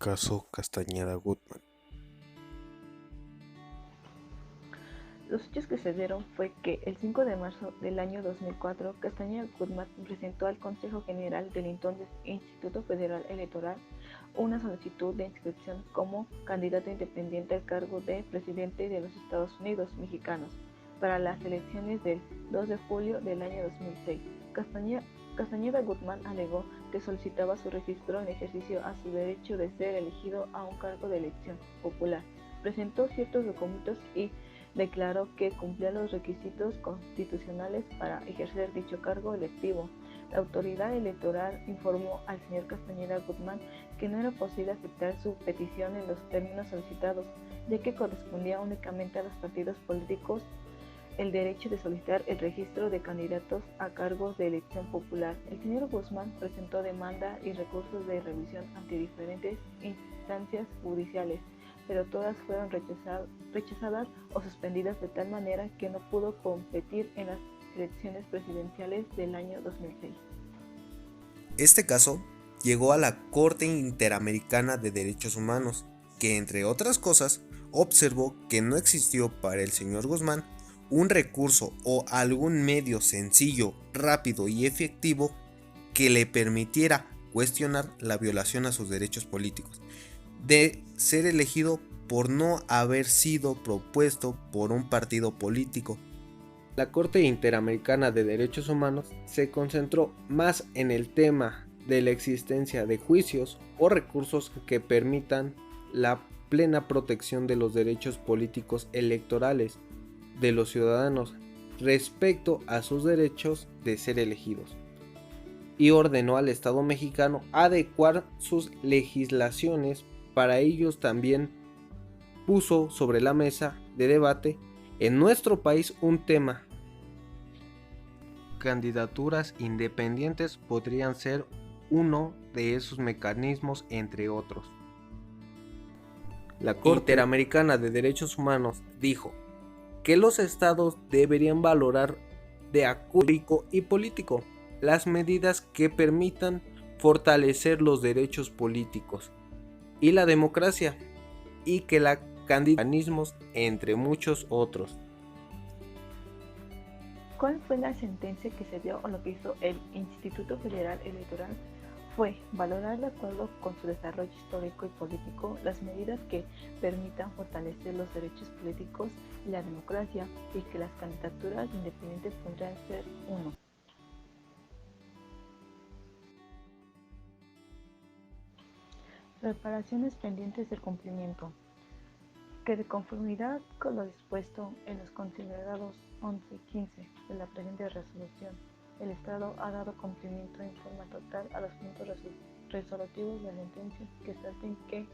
Caso Castañeda-Gutmann. Los hechos que se dieron fue que el 5 de marzo del año 2004, Castañeda-Gutmann presentó al Consejo General del entonces Instituto Federal Electoral una solicitud de inscripción como candidato independiente al cargo de presidente de los Estados Unidos mexicanos para las elecciones del 2 de julio del año 2006. Castañeda-Gutmann alegó que solicitaba su registro en ejercicio a su derecho de ser elegido a un cargo de elección popular. Presentó ciertos documentos y declaró que cumplía los requisitos constitucionales para ejercer dicho cargo electivo. La autoridad electoral informó al señor Castañeda-Gutmann que no era posible aceptar su petición en los términos solicitados, ya que correspondía únicamente a los partidos políticos el derecho de solicitar el registro de candidatos a cargos de elección popular. El señor Guzmán presentó demanda y recursos de revisión ante diferentes instancias judiciales, pero todas fueron rechazadas o suspendidas de tal manera que no pudo competir en las elecciones presidenciales del año 2006. Este caso llegó a la Corte Interamericana de Derechos Humanos, que entre otras cosas observó que no existió para el señor Guzmán un recurso o algún medio sencillo, rápido y efectivo que le permitiera cuestionar la violación a sus derechos políticos, de ser elegido por no haber sido propuesto por un partido político. La Corte Interamericana de Derechos Humanos se concentró más en el tema de la existencia de juicios o recursos que permitan la plena protección de los derechos políticos electorales de los ciudadanos respecto a sus derechos de ser elegidos, y ordenó al Estado mexicano adecuar sus legislaciones. Para ellos también puso sobre la mesa de debate en nuestro país un tema: candidaturas independientes podrían ser uno de esos mecanismos, entre otros. La Corte Interamericana de Derechos Humanos dijo que los estados deberían valorar de acuerdo y político las medidas que permitan fortalecer los derechos políticos y la democracia, y que la mecanismos, entre muchos otros. ¿Cuál fue la sentencia que se dio o lo que hizo el Instituto Federal Electoral? Fue valorar de acuerdo con su desarrollo histórico y político las medidas que permitan fortalecer los derechos políticos y la democracia, y que las candidaturas independientes podrían ser uno. Reparaciones pendientes del cumplimiento. Que de conformidad con lo dispuesto en los considerados 11 y 15 de la presente resolución, el Estado ha dado cumplimiento en forma total a los puntos resolutivos de la sentencia, que establecen que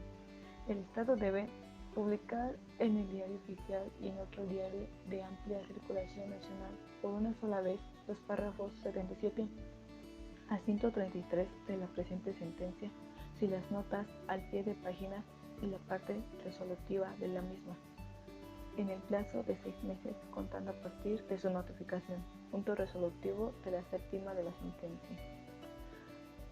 el Estado debe publicar en el Diario Oficial y en otro diario de amplia circulación nacional por una sola vez los párrafos 77 a 133 de la presente sentencia, si las notas al pie de página y la parte resolutiva de la misma, en el plazo de 6 meses contando a partir de su notificación. Punto resolutivo de la séptima de la sentencia.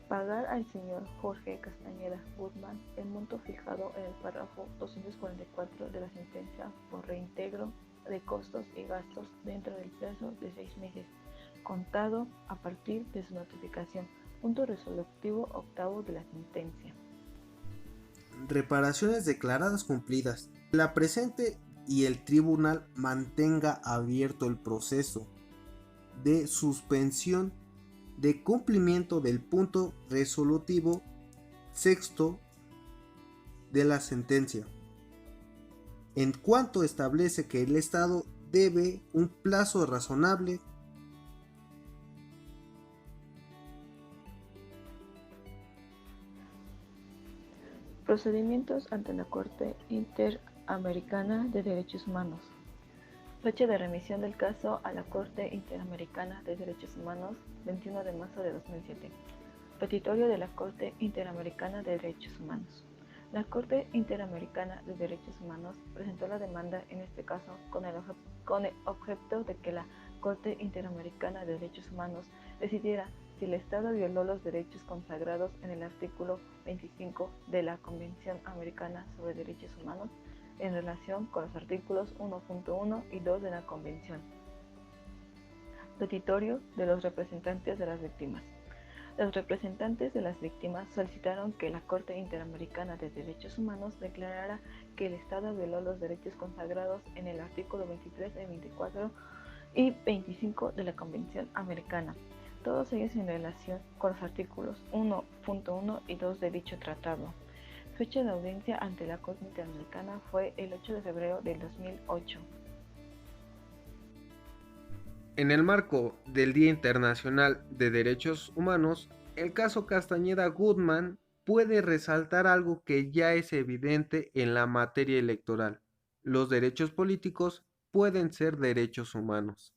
Pagar al señor Jorge Castañeda-Gutmann el monto fijado en el párrafo 244 de la sentencia por reintegro de costos y gastos dentro del plazo de 6 meses, contado a partir de su notificación. Punto resolutivo octavo de la sentencia. Reparaciones declaradas cumplidas. La presente y el tribunal mantenga abierto el proceso de suspensión de cumplimiento del punto resolutivo sexto de la sentencia, en cuanto establece que el Estado debe un plazo razonable Procedimientos ante la Corte Interamericana de Derechos Humanos. Fecha de remisión del caso a la Corte Interamericana de Derechos Humanos, 21 de marzo de 2007. Petitorio de la Corte Interamericana de Derechos Humanos. La Corte Interamericana de Derechos Humanos presentó la demanda en este caso con el objeto de que la Corte Interamericana de Derechos Humanos decidiera si el Estado violó los derechos consagrados en el artículo 25 de la Convención Americana sobre Derechos Humanos en relación con los artículos 1.1 y 2 de la Convención. Petitorio de los representantes de las víctimas. Los representantes de las víctimas solicitaron que la Corte Interamericana de Derechos Humanos declarara que el Estado violó los derechos consagrados en el artículo 23, 24 y 25 de la Convención Americana, todos ellos en relación con los artículos 1.1 y 2 de dicho tratado. Fecha de audiencia ante la Corte Interamericana fue el 8 de febrero del 2008. En el marco del Día Internacional de Derechos Humanos, el caso Castañeda-Gutmann puede resaltar algo que ya es evidente en la materia electoral. Los derechos políticos pueden ser derechos humanos.